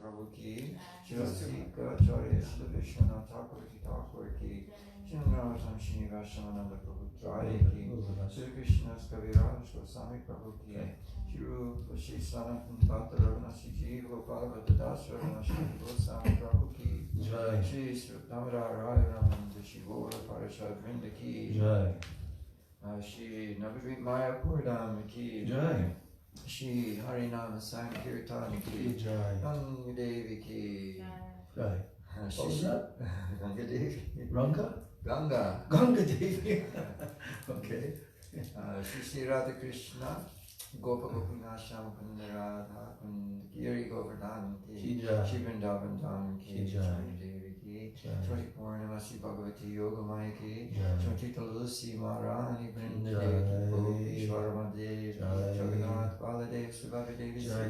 Prabhu ki, Shivasika Acharya Srila Vishwanath Thakur ki Thakur ki, Shinanatam Srinivashananda Prabhu Jai ki, Sri Krishna's Kaviraj Goswami Prabhu ki, Shiru Vashi Sanatan Bhakta Raghunasi Ji Gopala Bhattadas Raghunasi Goswami Prabhu ki, Shri Damodar Raya Ramananda Shivola Parashad Vrinda ki, Shri Navadvip Mayapur Dham ki, Shri Harinam Sankirtan ki, Ganga Devi ki, What was that? Ganga Devi. Ranga? Ganga. Ganga Devi. Okay. Shri Sri Radha Krishna, Gopa Gopinath Shama Kunda Radha Kunda Giri Govardhan ki, Shri Vrindavan Dham ki, Ganga Devi ki, Shri Purnamasi Bhagavati Yoga Maya ki, Shri Tulsi Maharani Vrinda Devi, Ishwarama Devi, Jagannath Baladev, Subhava Devi, Jai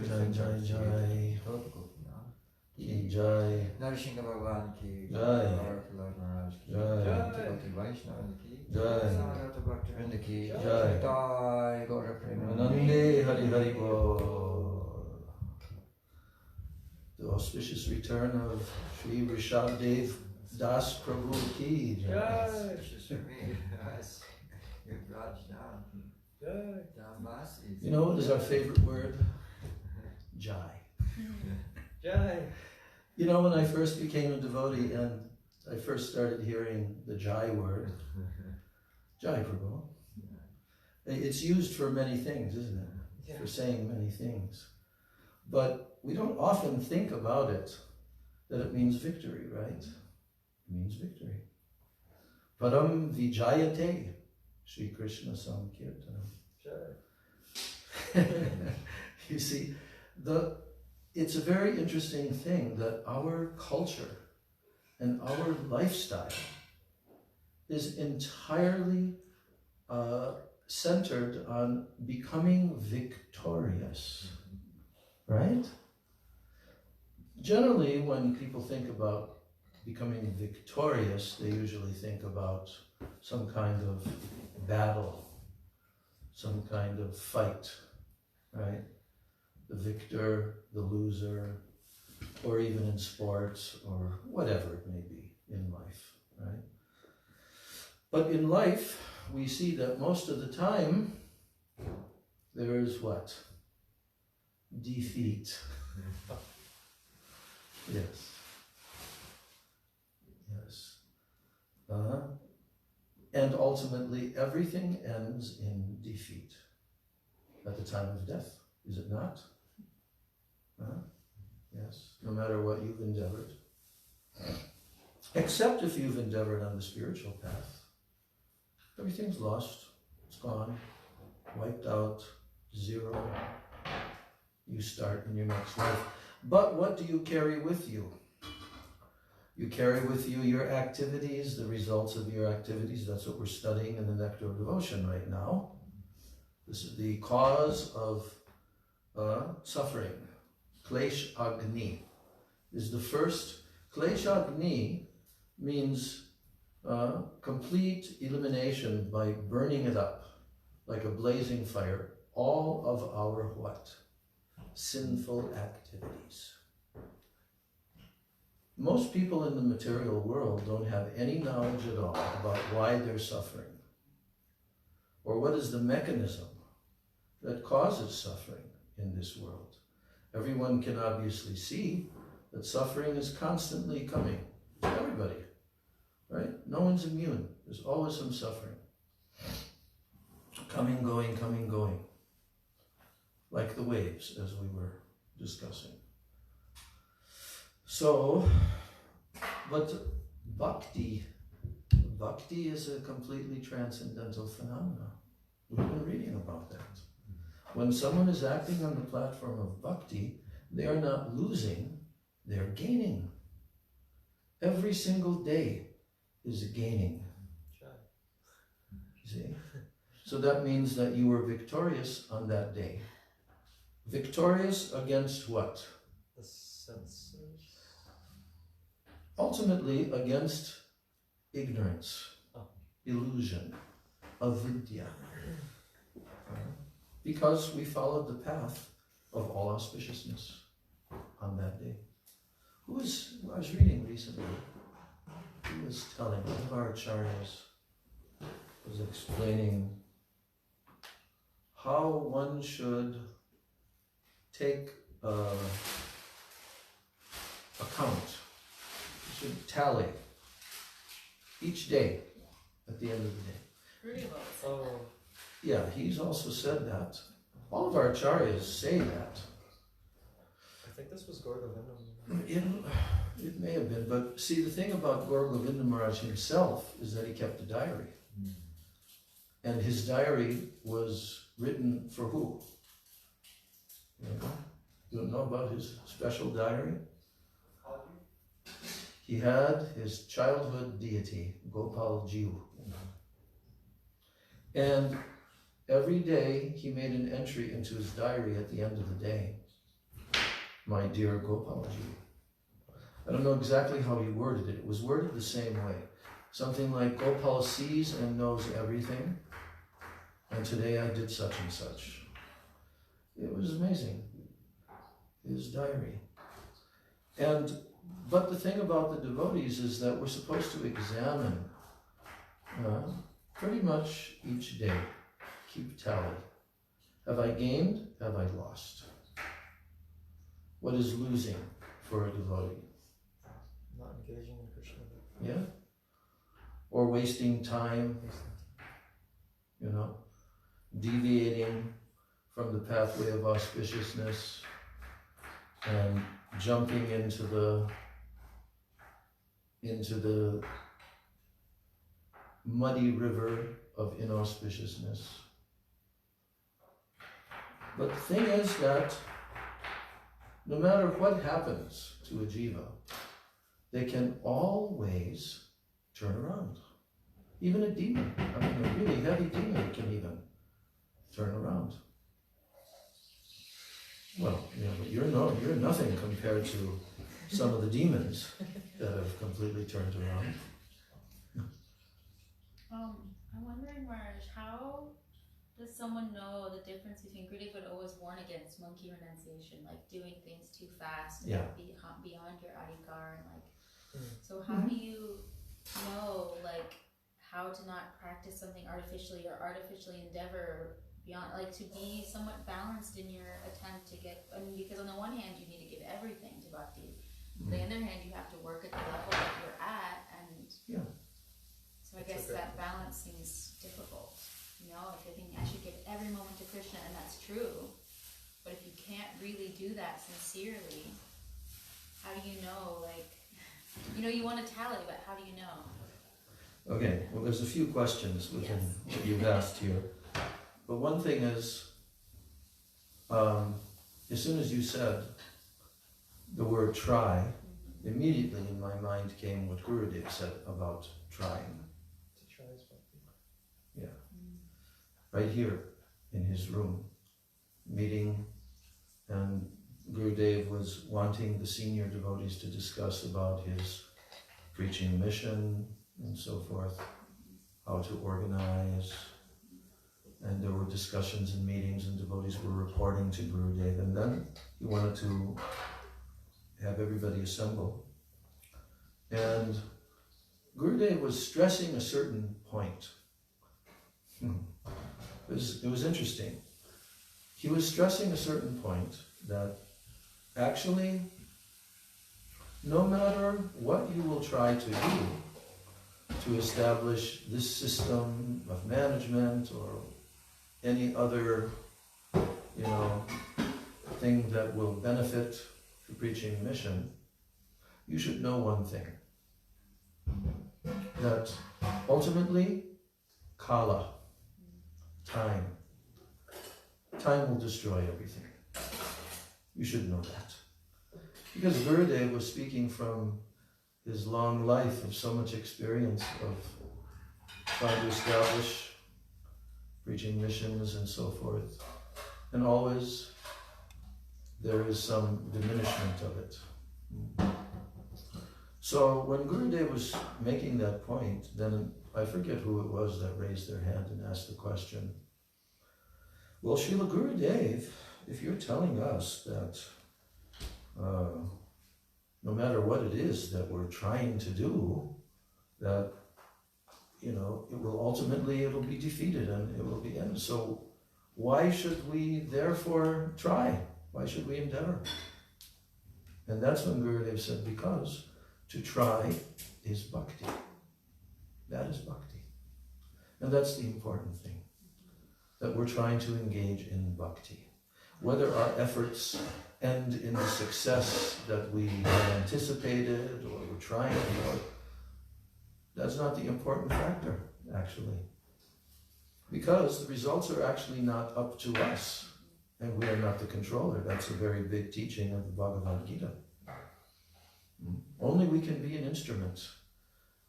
ki Jai, Narasingha Bhagavan ki Jai, Bharatalal Maharaj ki Jai, Bhakti Vaishnava ki Jai, Sarata Bhaktivinoda ki Jai, Jai Gaura Premanande Hari Hari Bol. The auspicious return of Sri Rishabdev Das Prabhu ki Jai. Auspicious for me, yes. Your Braj down. You know what is our favorite word? Jai. Jai. You know, when I first became a devotee and I first started hearing the Jai word, Jai Prabhu, it's used for many things, isn't it? Yeah. For saying many things. But we don't often think about it, that it means victory, right? It means victory. Param Vijayate, Sri Krishna Sankirtanam. You see, it's a very interesting thing that our culture and our lifestyle is entirely centered on becoming victorious, right? Generally, when people think about becoming victorious, they usually think about some kind of battle, some kind of fight, right? The victor, the loser, or even in sports, or whatever it may be in life, right? But in life, we see that most of the time, there is what? Defeat. Yes. Yes. And ultimately, everything ends in defeat at the time of death, is it not? Yes, no matter what you've endeavored. Except if you've endeavored on the spiritual path. Everything's lost, it's gone, wiped out, zero. You start in your next life. But what do you carry with you? You carry with you your activities, the results of your activities. That's what we're studying in the Nectar of Devotion right now. This is the cause of suffering. Klesh Agni is the first. Klesh Agni means complete elimination by burning it up like a blazing fire. All of our what? Sinful activities. Most people in the material world don't have any knowledge at all about why they're suffering or what is the mechanism that causes suffering in this world. Everyone can obviously see that suffering is constantly coming to everybody, right? No one's immune. There's always some suffering. Coming, going, like the waves, as we were discussing. So, but bhakti is a completely transcendental phenomenon. We've been reading about that. When someone is acting on the platform of bhakti, they are not losing, they're gaining. Every single day is gaining. You see? So that means that you were victorious on that day. Victorious against what? The senses. Ultimately against ignorance, illusion, avidya. Because we followed the path of all auspiciousness on that day. I was reading recently, he was telling, one of our acharyas was explaining how one should take account, should tally each day at the end of the day. Oh, Yeah, he's also said that. All of our acharyas say that. I think this was Gurudev. It may have been, but see, the thing about Gaur Govinda Maharaj himself is that he kept a diary. And his diary was written for who? You don't know about his special diary? He had his childhood deity, Gopal Jiu. And every day he made an entry into his diary at the end of the day. My dear Gopal Jiu. I don't know exactly how he worded it. It was worded the same way. Something like, Gopal sees and knows everything, and today I did such and such. It was amazing, his diary. But the thing about the devotees is that we're supposed to examine pretty much each day, keep tally. Have I gained? Have I lost? What is losing for a devotee? Not engaging in Krishna. Yeah? Or wasting time, deviating from the pathway of auspiciousness and jumping into the muddy river of inauspiciousness. But the thing is that no matter what happens to a jiva, they can always turn around. Even a demon, a really heavy demon can even turn around. Well, but you're nothing compared to some of the demons that have completely turned around. I'm wondering, Maharaj, how does someone know the difference between Gurudev would always warn against monkey renunciation, like doing things too fast and beyond your adhikar, and so how do you know how to not practice something artificially or artificially endeavor beyond, to be somewhat balanced in your attempt to get, because on the one hand you need to give everything to bhakti, on the other hand you have to work at the level that you're at, and so I guess that balance seems difficult. If you're thinking I should give every moment to Krishna, and that's true, but if you can't really do that sincerely, how do you know, you want to tally, but how do you know? Okay, well there's a few questions within what you've asked here. But one thing is, as soon as you said the word try, immediately in my mind came what Gurudev said about trying. To try is bhakti. Yeah. Right here in his room, meeting, and Gurudev was wanting the senior devotees to discuss about his preaching mission and so forth, how to organize. And there were discussions and meetings, and devotees were reporting to Gurudev, and then he wanted to have everybody assemble. And Gurudev was stressing a certain point. It was interesting. He was stressing a certain point that actually, no matter what you will try to do to establish this system of management or any other, thing that will benefit the preaching mission, you should know one thing. That ultimately, kala, time will destroy everything. You should know that. Because Gurudev was speaking from his long life of so much experience of trying to establish preaching missions and so forth. And always there is some diminishment of it. So when Gurudev was making that point, then I forget who it was that raised their hand and asked the question. Well, Srila Gurudev, if you're telling us that no no matter what it is that we're trying to do, that, it will ultimately, it'll be defeated and it will be ended. So why should we therefore try? Why should we endeavor? And that's when Gurudev said, because to try is bhakti. That is bhakti. And that's the important thing, that we're trying to engage in bhakti. Whether our efforts end in the success that we had anticipated or we're trying for, that's not the important factor, actually. Because the results are actually not up to us, and we are not the controller. That's a very big teaching of the Bhagavad Gita. Only we can be an instrument.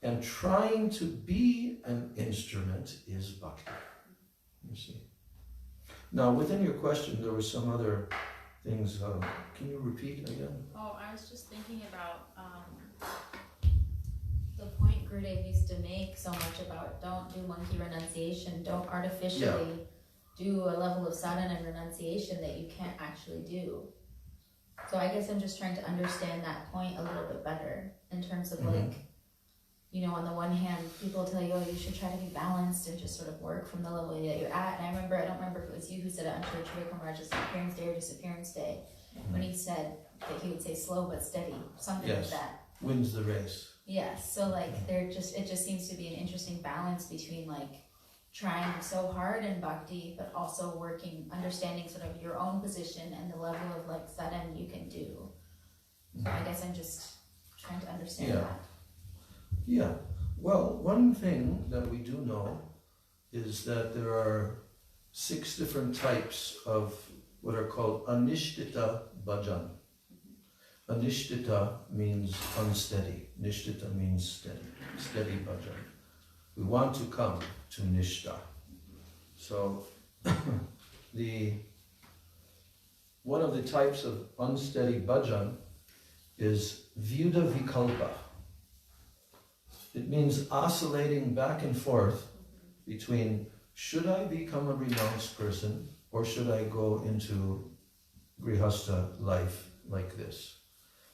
And trying to be an instrument is bhakti. You see. Now, within your question, there were some other things. Can you repeat again? Oh, I was just thinking about the point Gurudev used to make so much about don't do monkey renunciation, don't artificially do a level of sadhana and renunciation that you can't actually do. So I guess I'm just trying to understand that point a little bit better in terms of like, on the one hand, people tell you, oh, you should try to be balanced and just sort of work from the level that you're at. And I don't remember if it was you who said it on Church of Maharaj's Appearance Day or Disappearance Day, when he said that he would say slow but steady, something like that. Wins the race. Yes, so like it just seems to be an interesting balance between like trying so hard in bhakti, but also understanding sort of your own position and the level of like sadhana you can do. So I guess I'm just trying to understand that. Yeah. Well, one thing that we do know is that there are 6 different types of what are called anishtita bhajan. Anishtita means unsteady. Nishtita means steady bhajan. We want to come to nishta. So one of the types of unsteady bhajan is vyuda vikalpa. It means oscillating back and forth between should I become a renounced person or should I go into grihastha life like this.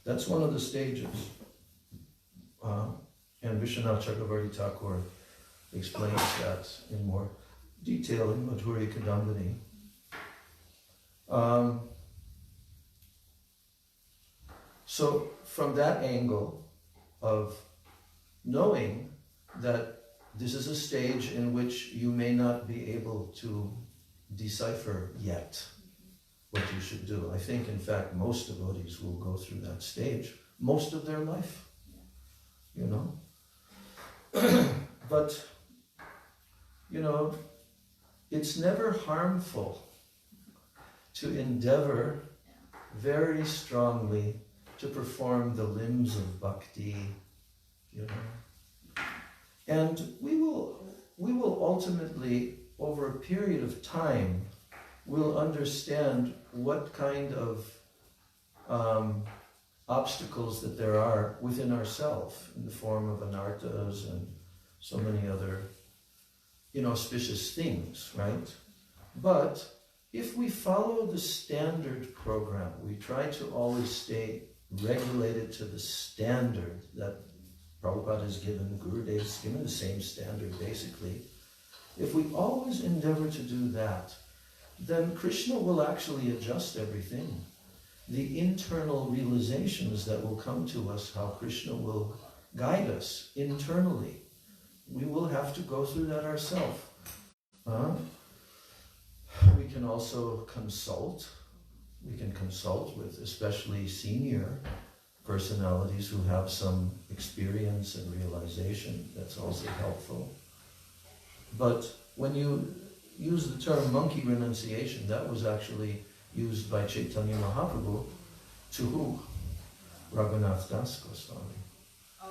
That's one of the stages. And Vishwanath Chakravarti Thakur explains that in more detail in Madhurya Kadambini. So from that angle of knowing that this is a stage in which you may not be able to decipher yet what you should do. I think, in fact, most devotees will go through that stage most of their life, But, it's never harmful to endeavor very strongly to perform the limbs of bhakti, And we will ultimately, over a period of time, we'll understand what kind of obstacles that there are within ourselves in the form of anarthas and so many other inauspicious things, right? But if we follow the standard program, we try to always stay regulated to the standard that Prabhupada has given, Gurudev has given the same standard basically. If we always endeavor to do that, then Krishna will actually adjust everything. The internal realizations that will come to us, how Krishna will guide us internally, we will have to go through that ourselves. We can also consult. We can consult with especially senior personalities who have some experience and realization. That's also helpful. But when you use the term monkey renunciation, that was actually used by Chaitanya Mahaprabhu to who? Raghunath Das Goswami. Oh.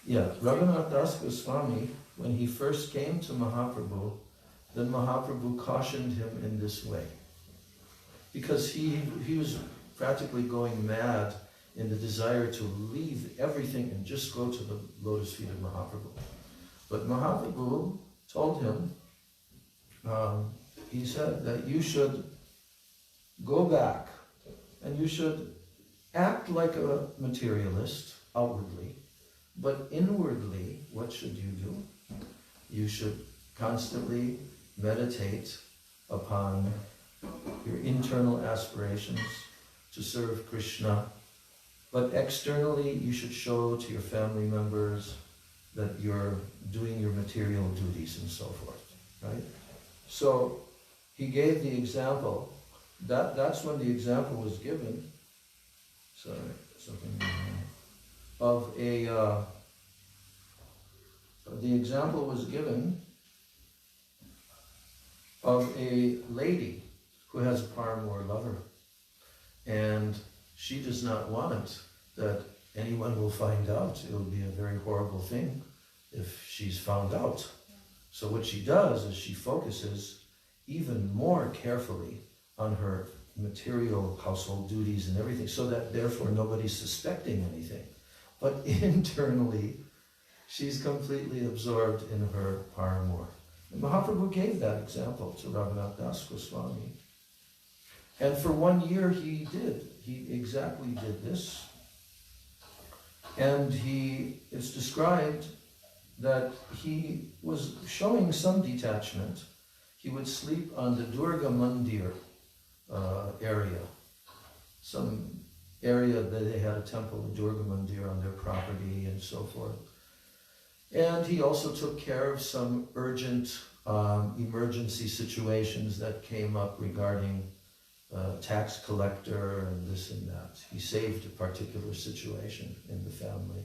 Yeah, Raghunath Das Goswami, when he first came to Mahaprabhu, then Mahaprabhu cautioned him in this way. Because he was practically going mad in the desire to leave everything and just go to the lotus feet of Mahaprabhu. But Mahaprabhu told him, he said that you should go back and you should act like a materialist outwardly, but inwardly, what should you do? You should constantly meditate upon your internal aspirations to serve Krishna, but externally you should show to your family members that you're doing your material duties and so forth, right? So he gave the example, that's when the example was given, the example was given of a lady who has a paramour lover, and she does not want that anyone will find out. It will be a very horrible thing if she's found out. So what she does is she focuses even more carefully on her material household duties and everything, so that therefore nobody's suspecting anything. But internally, she's completely absorbed in her paramour. And Mahaprabhu gave that example to Raghunath Das Goswami. And for 1 year he exactly did this. And it's described that he was showing some detachment. He would sleep on the Durga Mandir area, some area that they had a temple, the Durga Mandir, on their property and so forth. And he also took care of some urgent emergency situations that came up regarding tax collector and this and that. He saved a particular situation in the family.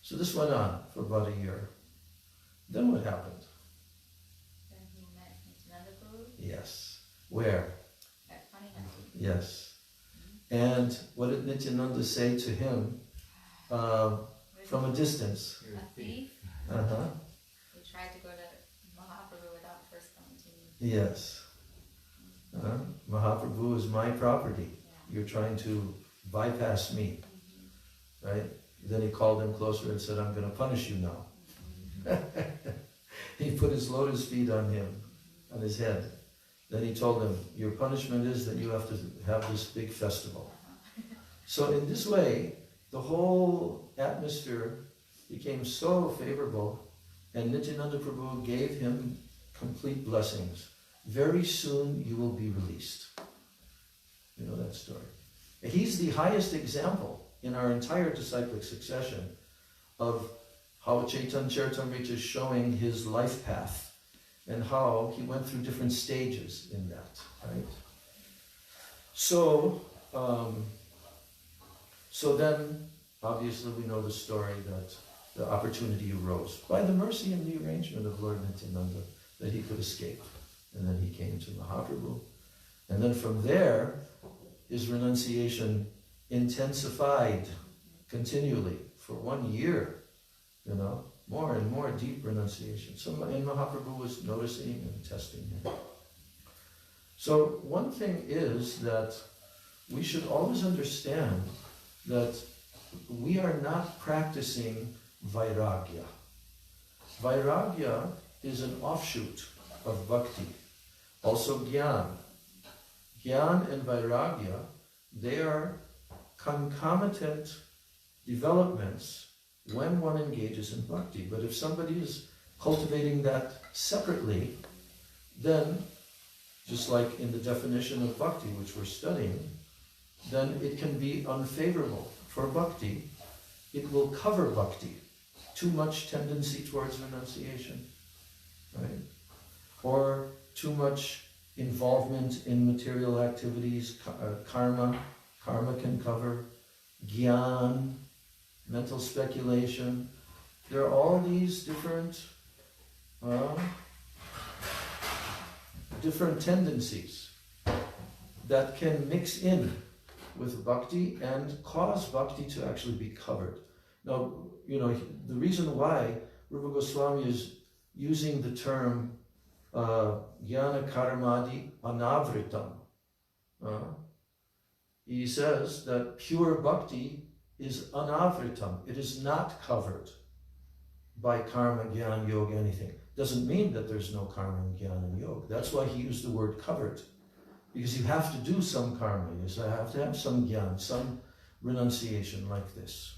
So this went on for about a year. Then what happened? Then he met Nityananda Prabhu. Yes. Where? At Paninati. Yes. And what did Nityananda say to him from a distance? A thief. Uh-huh. He tried to go to Mahaprabhu without first coming to me. Yes. Mahaprabhu is my property. Yeah. You're trying to bypass me. Right? Then he called him closer and said, I'm going to punish you now. He put his lotus feet on him, on his head. Then he told him, your punishment is that you have to have this big festival. So in this way, the whole atmosphere became so favorable, and Nityananda Prabhu gave him complete blessings. Very soon you will be released. You know that story. He's the highest example in our entire disciplic succession of how Chaitanya Charitamrita is showing his life path and how he went through different stages in that, right? So then, obviously we know the story that the opportunity arose by the mercy and the arrangement of Lord Nityananda that he could escape. And then he came to Mahaprabhu. And then from there, his renunciation intensified continually for 1 year, you know, more and more deep renunciation. So, and Mahaprabhu was noticing and testing him. So one thing is that we should always understand that we are not practicing vairagya. Vairagya is an offshoot of bhakti. Also Gyan. Gyan and Vairagya, they are concomitant developments when one engages in bhakti. But if somebody is cultivating that separately, then, just like in the definition of bhakti, which we're studying, then it can be unfavorable for bhakti. It will cover bhakti. Too much tendency towards renunciation, right? Or too much involvement in material activities, karma. Karma can cover gyan, mental speculation. There are all these different tendencies that can mix in with bhakti and cause bhakti to actually be covered. Now, you know, the reason why Rupa Goswami is using the term jnana karmadi anavritam. He says that pure bhakti is anavritam. It is not covered by karma, jnana, yoga, anything. Doesn't mean that there's no karma, jnana, and yoga. That's why he used the word covered. Because you have to do some karma. You have to have some jnana, some renunciation like this.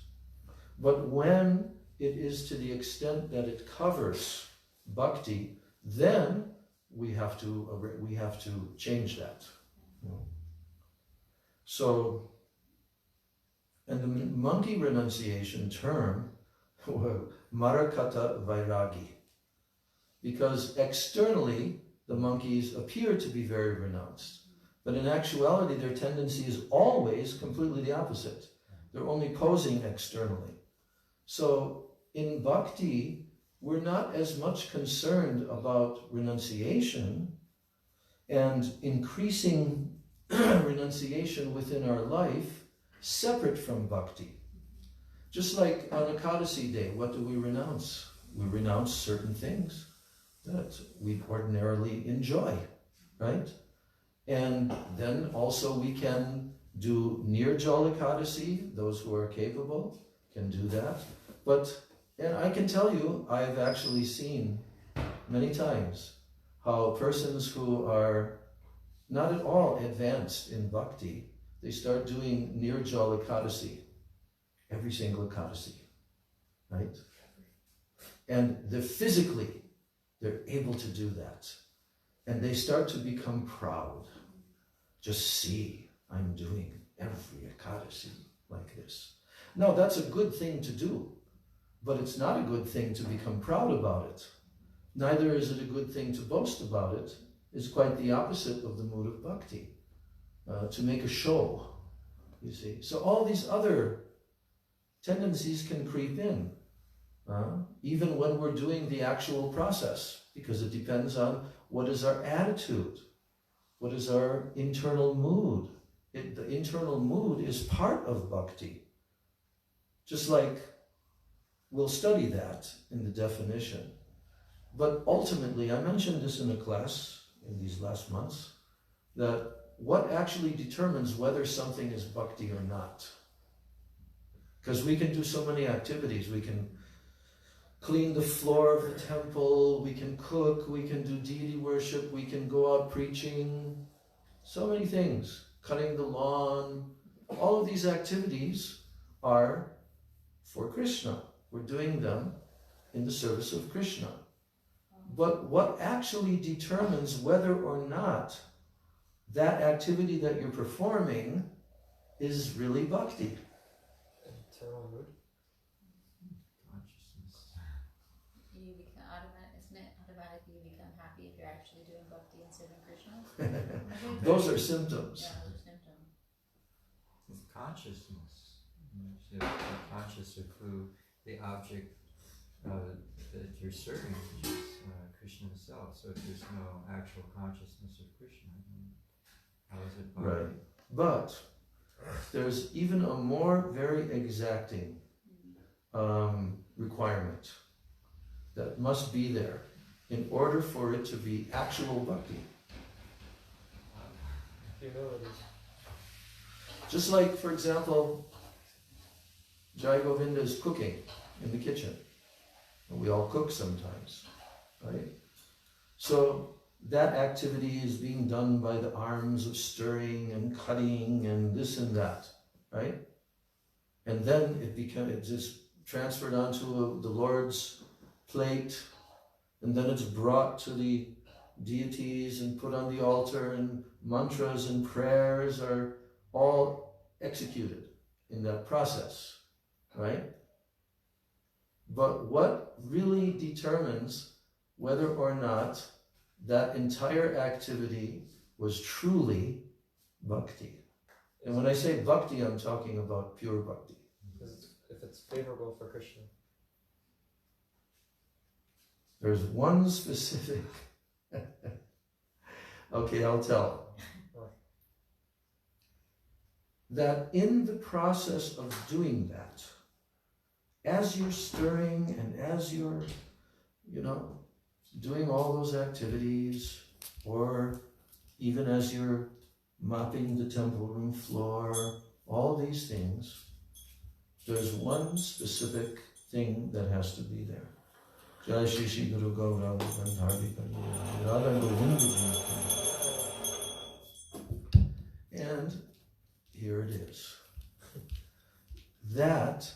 But when it is to the extent that it covers bhakti, then we have to change that. So, and the monkey renunciation term, Marakata Vairagi, because externally the monkeys appear to be very renounced, but in actuality their tendency is always completely the opposite. They're only posing externally. So in bhakti, we're not as much concerned about renunciation and increasing renunciation within our life separate from bhakti. Just like on Ekadasi day, what do we renounce? We renounce certain things that we ordinarily enjoy, right? And then also we can do Nirjal Ekadasi, those who are capable can do that. And I can tell you, I've actually seen many times how persons who are not at all advanced in bhakti, they start doing Nirjal Ekadasi, every single Ekadasi, right? And they're able to do that. And they start to become proud. Just see, I'm doing every Ekadasi like this. Now, that's a good thing to do, but it's not a good thing to become proud about it. Neither is it a good thing to boast about it. It's quite the opposite of the mood of bhakti, to make a show, you see. So all these other tendencies can creep in, even when we're doing the actual process, because it depends on what is our attitude, what is our internal mood. The internal mood is part of bhakti. Just like we'll study that in the definition. But ultimately, I mentioned this in a class in these last months, that what actually determines whether something is bhakti or not. Because we can do so many activities. We can clean the floor of the temple, we can cook, we can do deity worship, we can go out preaching, so many things, cutting the lawn. All of these activities are for Krishna. We're doing them in the service of Krishna. But what actually determines whether or not that activity that you're performing is really bhakti? Internal mood. Consciousness. You become isn't it automatically you become happy if you're actually doing bhakti and serving Krishna? Those are symptoms. Yeah, those are symptoms. It's consciousness. So you're conscious of who the object that you're serving, which is Krishna himself. So if there's no actual consciousness of Krishna, then how is it bhakti? Right. But there's even a more very exacting requirement that must be there in order for it to be actual bhakti. Humility. Just like, for example, Jai Govinda is cooking in the kitchen. And we all cook sometimes, right? So that activity is being done by the arms of stirring and cutting and this and that, right? And then it's just transferred onto the Lord's plate, and then it's brought to the deities and put on the altar, and mantras and prayers are all executed in that process, right? But what really determines whether or not that entire activity was truly bhakti? And when I say bhakti, I'm talking about pure bhakti. If it's favorable for Krishna. There's one specific... Okay, I'll tell. That in the process of doing that, as you're stirring and as you're, doing all those activities, or even as you're mopping the temple room floor, all these things, there's one specific thing that has to be there. Jai Shri Shri Guru Gauranga Gandharvi Kanya Radha Govinda Ji. And here it is. that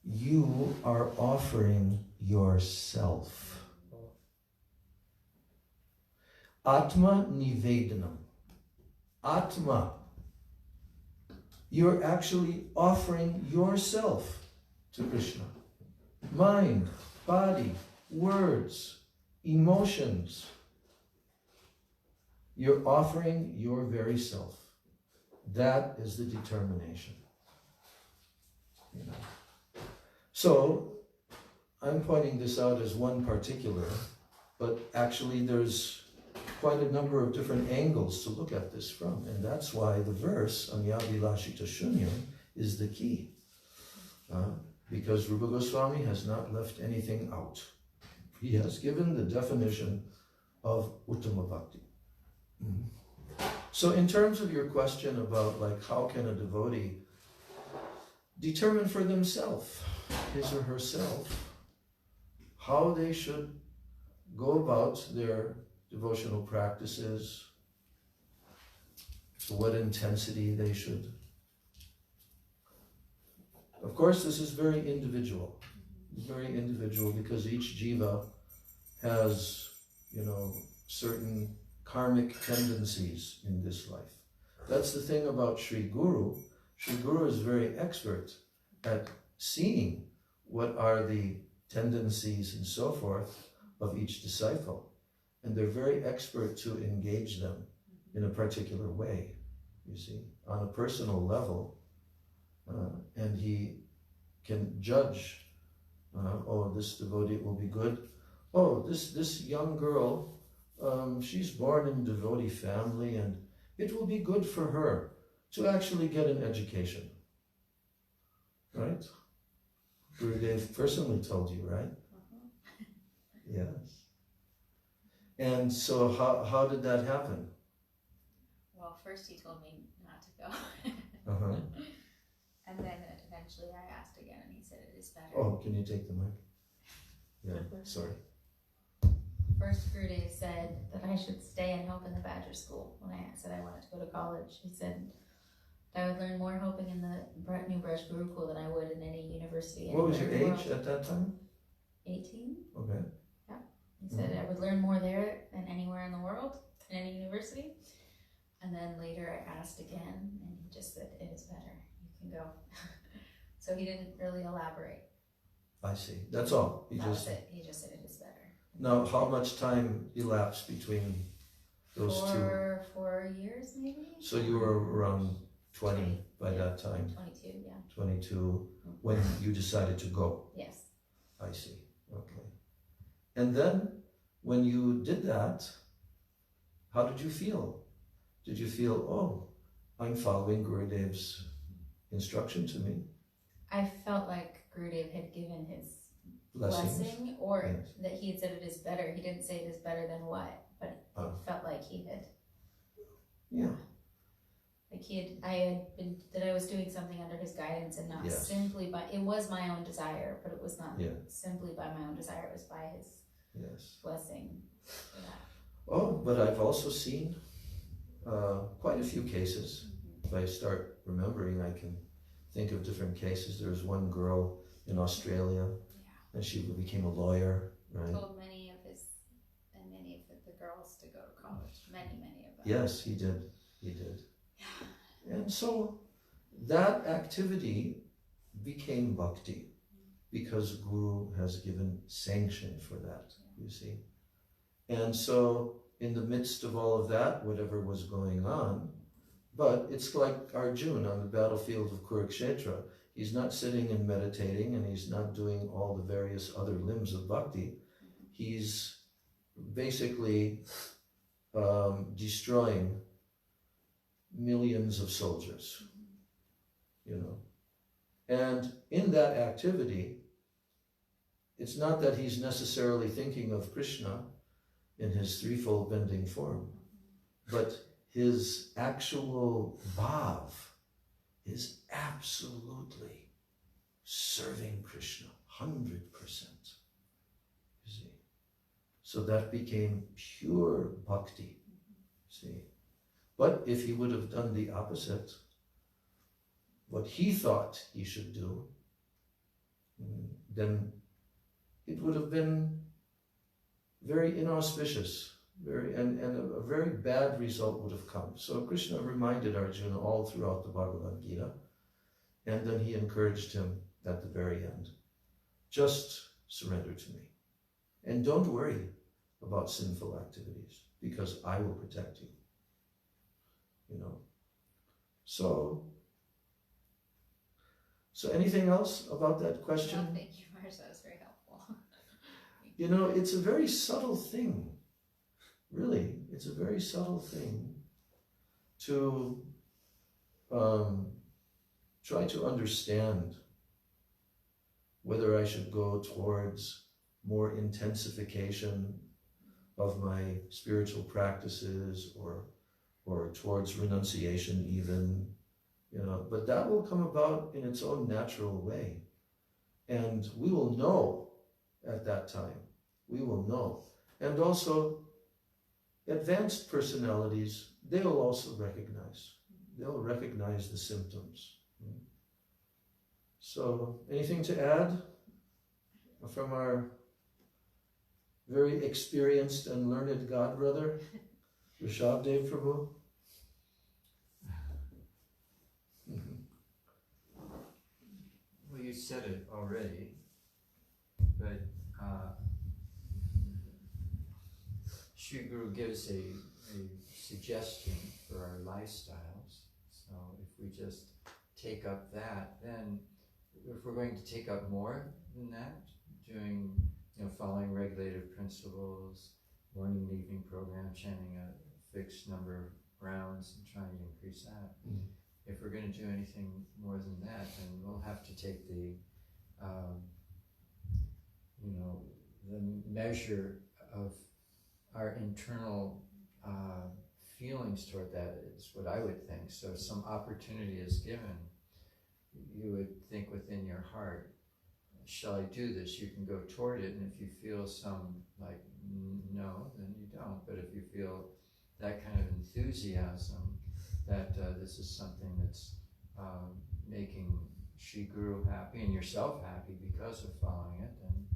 you are offering yourself. Atma Nivedanam. Atma. You're actually offering yourself to Krishna. Mind, body, words, emotions. You're offering your very self. That is the determination. You know. So, I'm pointing this out as one particular, but actually there's quite a number of different angles to look at this from, and that's why the verse, Amyavilashita Shunyam, is the key. Because Rupa Goswami has not left anything out. He has given the definition of Uttama Bhakti. So in terms of your question about like how can a devotee determine for themselves, his or herself, how they should go about their devotional practices, to what intensity they should. Of course, this is very individual. Very individual because each jiva has, you know, certain karmic tendencies in this life. That's the thing about Sri Guru. Sri Guru is very expert at seeing what are the tendencies and so forth of each disciple. And they're very expert to engage them in a particular way, you see, on a personal level. And he can judge, oh, this devotee will be good. Oh, this young girl, she's born in a devotee family and it will be good for her to actually get an education. Right? Gurudev personally told you, right? Yes. And so how did that happen? Well, first he told me not to go. And then eventually I asked again and he said it is better. Oh, can you take the mic? Yeah, sorry. First Gurudev said that I should stay and help in the Badger School. When I said I wanted to go to college, he said I would learn more helping in the new Braj Gurukul than I would in any university. What was your age at that time? 18. Okay. Yeah. He said I would learn more there than anywhere in the world, in any university. And then later I asked again and he just said it is better. You can go. So he didn't really elaborate. I see. That's all. He That just was it. He just said it is better. Now, how much time elapsed between those 4 years, maybe? So you were around 20 by that time? 22, yeah. 22, when you decided to go? Yes. I see. Okay. And then, when you did that, how did you feel? Did you feel, oh, I'm following Gurudev's instruction to me? I felt like Gurudev had given his Blessings. blessing, or Yes. that he had said it is better. He didn't say it is better than what, but it felt like he had. Yeah. Like I was doing something under his guidance and not Yes. simply by, it was my own desire, but it was not Yeah. simply by my own desire, it was by his Yes. blessing for that. Oh, but I've also seen quite a few cases. If I start remembering, I can think of different cases. There was one girl in Australia, and she became a lawyer, right? Told many of the girls to go to college. Many of them. Yes, he did. He did. And so that activity became bhakti because Guru has given sanction for that, you see. And so in the midst of all of that, whatever was going on, but it's like Arjuna on the battlefield of Kurukshetra. He's not sitting and meditating, and he's not doing all the various other limbs of bhakti. He's basically destroying millions of soldiers, you know. And in that activity, it's not that he's necessarily thinking of Krishna in his threefold bending form, but his actual bhav is absolutely serving Krishna, 100%. You see? So that became pure bhakti, see? But if he would have done the opposite, what he thought he should do, then it would have been very inauspicious, and a very bad result would have come. So Krishna reminded Arjuna all throughout the Bhagavad Gita, and then he encouraged him at the very end, just surrender to me. And don't worry about sinful activities, because I will protect you. You know. So anything else about that question? No, thank you, Maharaj. That was very helpful. You know, it's a very subtle thing. Really, it's a very subtle thing to try to understand whether I should go towards more intensification of my spiritual practices or towards renunciation even, you know, but that will come about in its own natural way. And we will know at that time. We will know. And also, advanced personalities, they'll also recognize. They'll recognize the symptoms. So, anything to add from our very experienced and learned godbrother, Rishabdev Prabhu? Well, you said it already, but Sri Guru gives a suggestion for our lifestyles. So if we just take up that, then if we're going to take up more than that, doing, following regulative principles, morning and evening program, chanting a fixed number of rounds and trying to increase that. If we're going to do anything more than that, then we'll have to take the, the measure of our internal feelings toward that is what I would think. So if some opportunity is given, you would think within your heart, shall I do this? You can go toward it, and if you feel some like no, then you don't. But if you feel that kind of enthusiasm that this is something that's making Sri Guru happy and yourself happy because of following it, then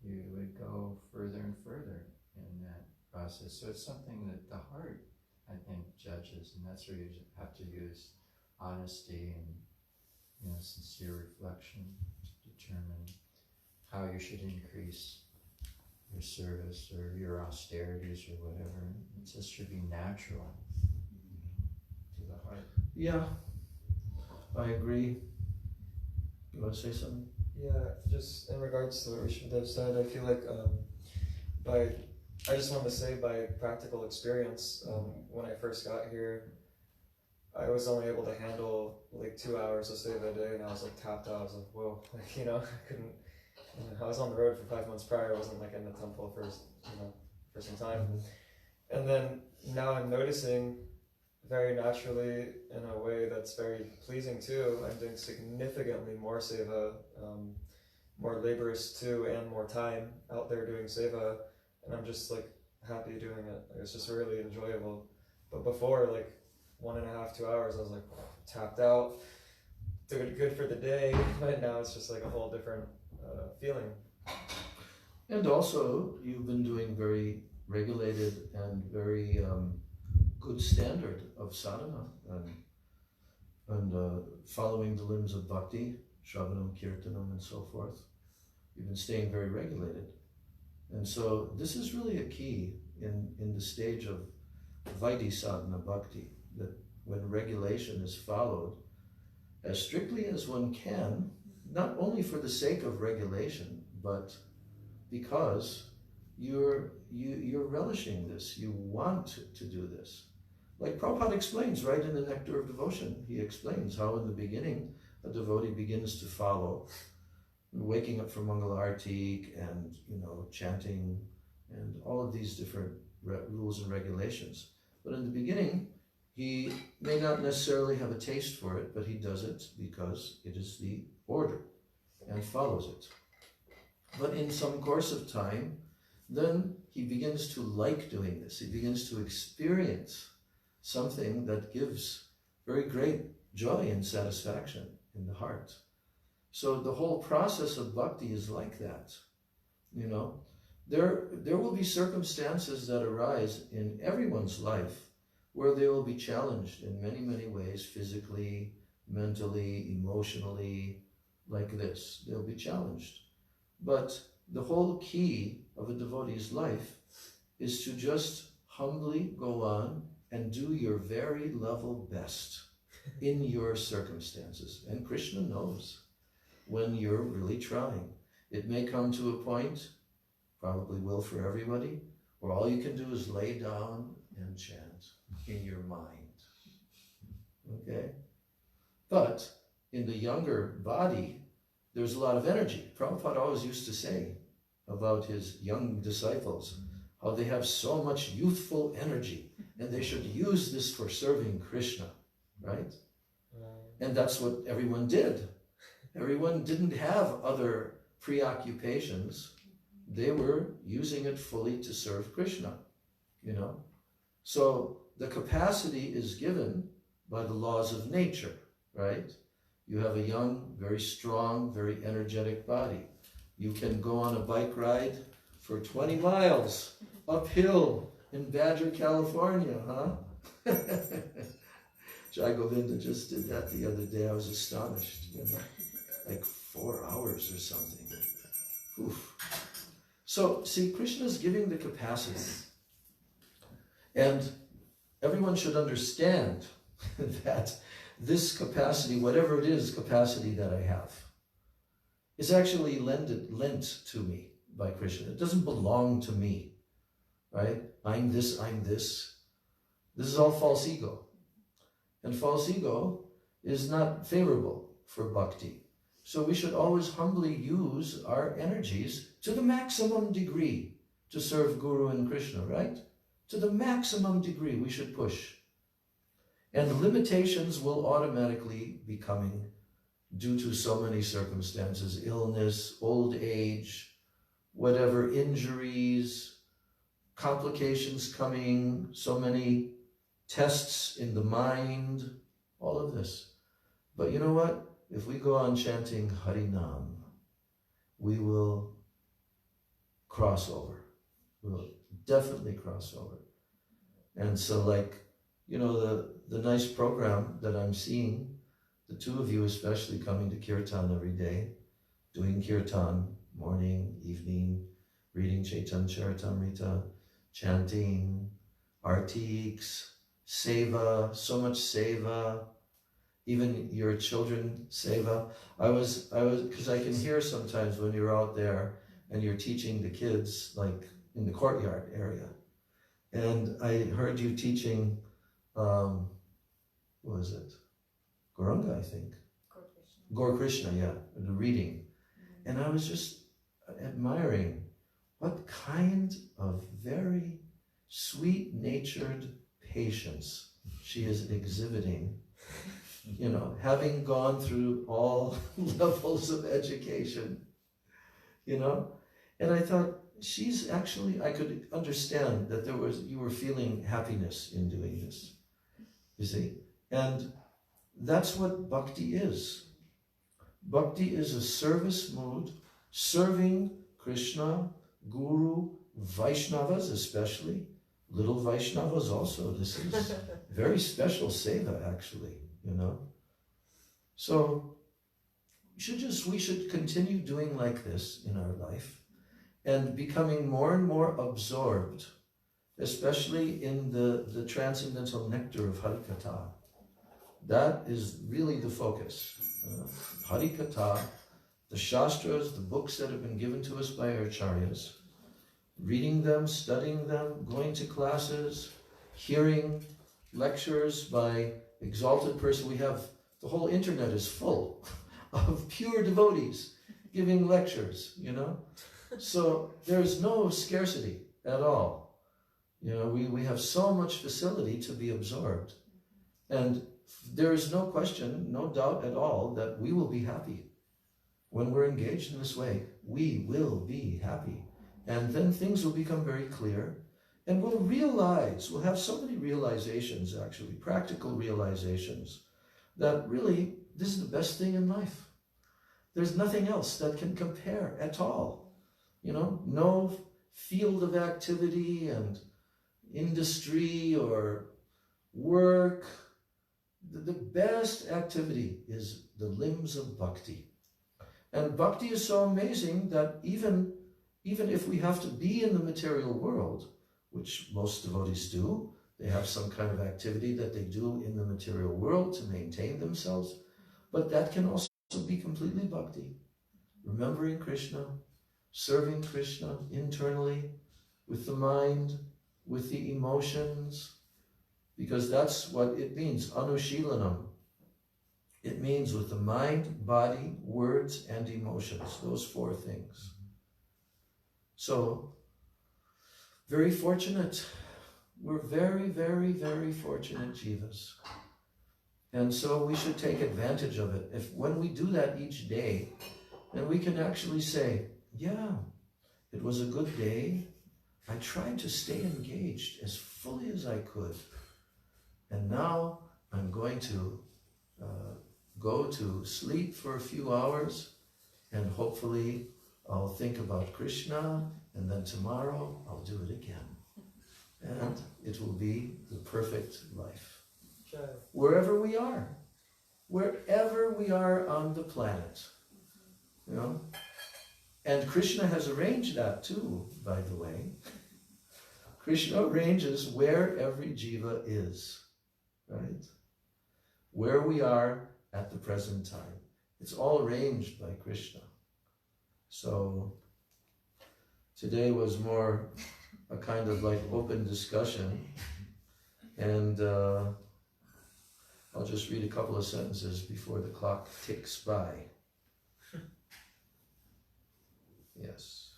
you would go further and further in that process. So it's something that the heart, I think, judges, and that's where you have to use honesty and sincere reflection to determine how you should increase your service or your austerities or whatever. It just should be natural to the heart. Yeah, I agree. You want to say something? Yeah, just in regards to what Rishabdev said, I feel like I just want to say by practical experience, when I first got here, I was only able to handle like 2 hours of seva a day, and I was like tapped out. I was like, whoa, I couldn't. I was on the road for 5 months prior. I wasn't like in the temple for some time, and then now I'm noticing very naturally in a way that's very pleasing too. I'm doing significantly more seva, more laborious too, and more time out there doing seva, and I'm just like happy doing it. It's just really enjoyable. But before, like 1.5, 2 hours, I was like tapped out, doing good for the day, but now it's just like a whole different feeling. And also, you've been doing very regulated and very good standard of sadhana and following the limbs of bhakti, shravanam, kirtanam, and so forth. You've been staying very regulated. And so this is really a key in the stage of Vaidhi sadhana bhakti, that when regulation is followed as strictly as one can, not only for the sake of regulation, but because you're relishing this, you want to do this. Like Prabhupada explains right in the Nectar of Devotion, he explains how in the beginning a devotee begins to follow, waking up for Mangala Arti and chanting and all of these different rules and regulations. But in the beginning, he may not necessarily have a taste for it, but he does it because it is the order and follows it. But in some course of time, then he begins to like doing this. He begins to experience something that gives very great joy and satisfaction in the heart. So the whole process of bhakti is like that. You know, there will be circumstances that arise in everyone's life where they will be challenged in many, many ways, physically, mentally, emotionally, like this. They'll be challenged. But the whole key of a devotee's life is to just humbly go on and do your very level best in your circumstances. And Krishna knows when you're really trying. It may come to a point, probably will for everybody, where all you can do is lay down and chant in your mind. Okay? But in the younger body, there's a lot of energy. Prabhupada always used to say about his young disciples, how they have so much youthful energy, and they should use this for serving Krishna, right? And that's what everyone did. Everyone didn't have other preoccupations. They were using it fully to serve Krishna, you know. So the capacity is given by the laws of nature, right? You have a young, very strong, very energetic body. You can go on a bike ride for 20 miles uphill in Badger, California, huh? Jai Govinda just did that the other day. I was astonished, you know, like 4 hours or something. Oof. So, see, Krishna's giving the capacity. And everyone should understand that this capacity, whatever it is, capacity that I have, is actually lent to me by Krishna. It doesn't belong to me, right? I'm this, I'm this. This is all false ego. And false ego is not favorable for bhakti. So we should always humbly use our energies to the maximum degree to serve Guru and Krishna, right? To the maximum degree we should push. And limitations will automatically be coming due to so many circumstances, illness, old age, whatever, injuries, complications coming, so many tests in the mind, all of this. But you know what? If we go on chanting Harinam, we will cross over. We'll definitely cross over. And so, like, you know, the nice program that I'm seeing, the two of you especially coming to Kirtan every day, doing Kirtan, morning, evening, reading Chaitanya Charitamrita, chanting, artiks, seva, so much seva, even your children seva. I was, because I can hear sometimes when you're out there and you're teaching the kids, like in the courtyard area. And I heard you teaching, what was it? Gauranga, I think. Gaur Krishna, yeah, the reading. And I was just admiring what kind of very sweet-natured patience she is exhibiting, you know, having gone through all levels of education, you know. And I thought, she's actually, I could understand that you were feeling happiness in doing this, you see. And that's what bhakti is. Bhakti is a service mood, serving Krishna, Guru, Vaishnavas especially, little Vaishnavas also. This is very special seva actually, you know. So we should continue doing like this in our life and becoming more and more absorbed, especially in the transcendental nectar of Harikatha. That is really the focus. Harikatha, the Shastras, the books that have been given to us by our Acharyas, reading them, studying them, going to classes, hearing lectures by exalted person. We have, the whole internet is full of pure devotees giving lectures, you know. So there's no scarcity at all. You know, we have so much facility to be absorbed. And there is no question, no doubt at all that we will be happy. When we're engaged in this way, we will be happy. And then things will become very clear. And we'll have so many realizations actually, practical realizations that really this is the best thing in life. There's nothing else that can compare at all. You know, no field of activity and industry or work. The best activity is the limbs of bhakti. And bhakti is so amazing that even if we have to be in the material world, which most devotees do, they have some kind of activity that they do in the material world to maintain themselves, but that can also be completely bhakti. Remembering Krishna, serving Krishna internally, with the mind, with the emotions, because that's what it means, anushilanam. It means with the mind, body, words, and emotions, those four things. So, very fortunate. We're very, very, very fortunate jivas. And so we should take advantage of it. When we do that each day, then we can actually say, yeah, it was a good day. I tried to stay engaged as fully as I could. And now I'm going to go to sleep for a few hours, and hopefully I'll think about Krishna, and then tomorrow I'll do it again. And it will be the perfect life. Okay. Wherever we are on the planet, you know. And Krishna has arranged that too, by the way. Krishna arranges where every jiva is, right? Where we are at the present time. It's all arranged by Krishna. So today was more a kind of like open discussion, and I'll just read a couple of sentences before the clock ticks by. Yes.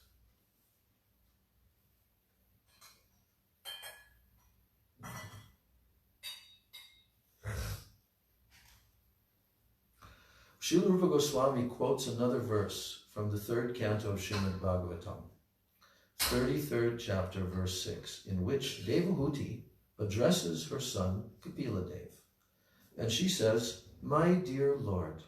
Srila Rupa Goswami quotes another verse from the 3rd canto of Srimad Bhagavatam, 33rd chapter, verse 6, in which Devahuti addresses her son Kapiladev. And she says, "My dear Lord,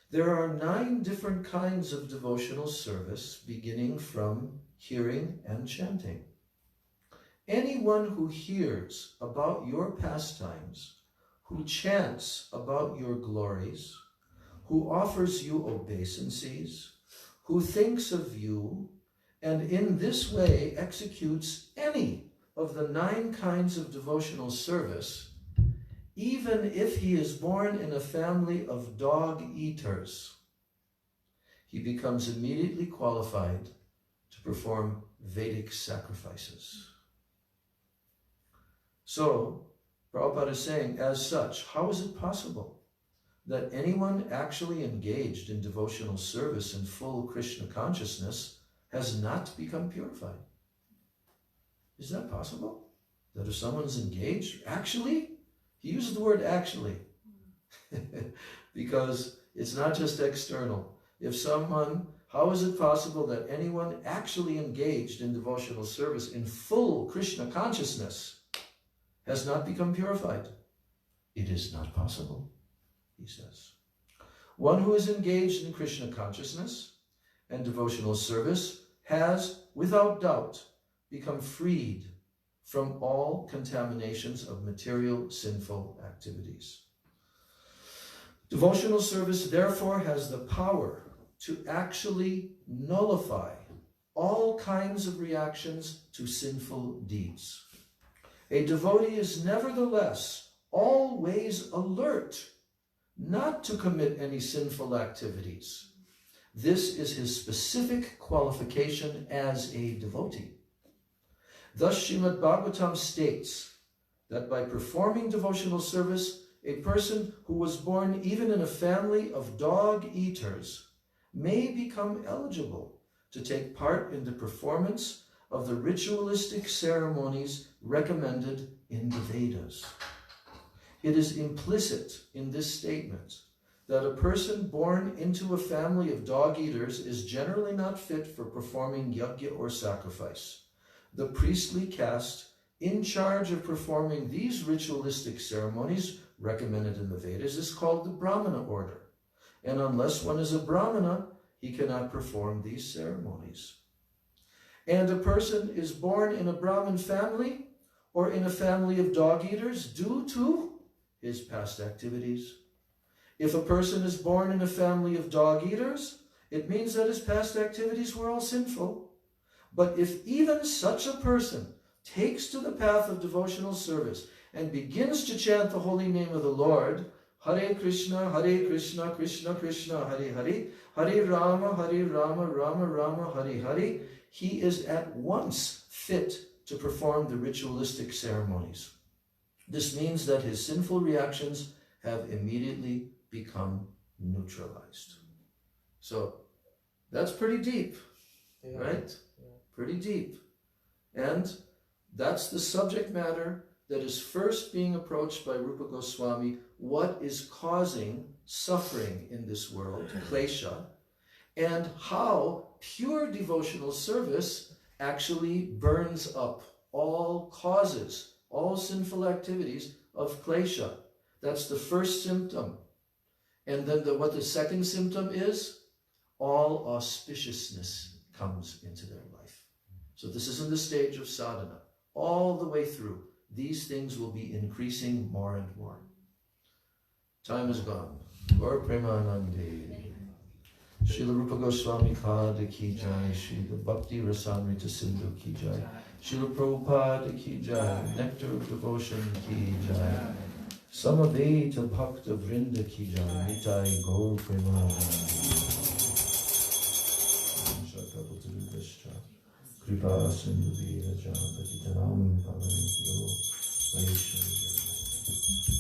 there are 9 different kinds of devotional service, beginning from hearing and chanting. Anyone who hears about your pastimes, who chants about your glories, who offers you obeisances, who thinks of you, and in this way executes any of the 9 kinds of devotional service, even if he is born in a family of dog-eaters, he becomes immediately qualified to perform Vedic sacrifices." So, Prabhupada is saying, as such, how is it possible that anyone actually engaged in devotional service in full Krishna consciousness has not become purified? Is that possible? That if someone's engaged, actually, he uses the word actually, because it's not just external. How is it possible that anyone actually engaged in devotional service in full Krishna consciousness has not become purified? It is not possible, he says. One who is engaged in Krishna consciousness and devotional service has, without doubt, become freed from all contaminations of material sinful activities. Devotional service, therefore, has the power to actually nullify all kinds of reactions to sinful deeds. A devotee is nevertheless always alert not to commit any sinful activities. This is his specific qualification as a devotee. Thus, Srimad Bhagavatam states that by performing devotional service, a person who was born even in a family of dog-eaters may become eligible to take part in the performance of the ritualistic ceremonies recommended in the Vedas. It is implicit in this statement that a person born into a family of dog-eaters is generally not fit for performing yajna or sacrifice. The priestly caste in charge of performing these ritualistic ceremonies recommended in the Vedas is called the Brahmana order. And unless one is a Brahmana, he cannot perform these ceremonies. And a person is born in a Brahmin family or in a family of dog-eaters due to his past activities. If a person is born in a family of dog-eaters, it means that his past activities were all sinful. But if even such a person takes to the path of devotional service and begins to chant the holy name of the Lord, Hare Krishna, Krishna Krishna, Hare Hare, Hare Rama, Rama Rama, Hare Hare, he is at once fit to perform the ritualistic ceremonies. This means that his sinful reactions have immediately become neutralized. So that's pretty deep, right? Yeah. Pretty deep. And that's the subject matter that is first being approached by Rupa Goswami. What is causing suffering in this world, klesha, and how pure devotional service actually burns up all causes, all sinful activities of klesha. That's the first symptom. And then what the second symptom is, all auspiciousness comes into their life. So this is in the stage of sadhana. All the way through, these things will be increasing more and more. Time is gone. Gaur Premanande. Srila Rupa Goswami Kada ki jai, Srila Bhakti Rasamrita Sindhu ki jai, Srila Prabhupada ki jai, Nectar of Devotion ki jai, Samaveta Bhakta Vrinda ki jai, Nitai Gaur Premanande. Kripa Sindhu Vira Jam Patitanam Pavanekyo Vaishnavi.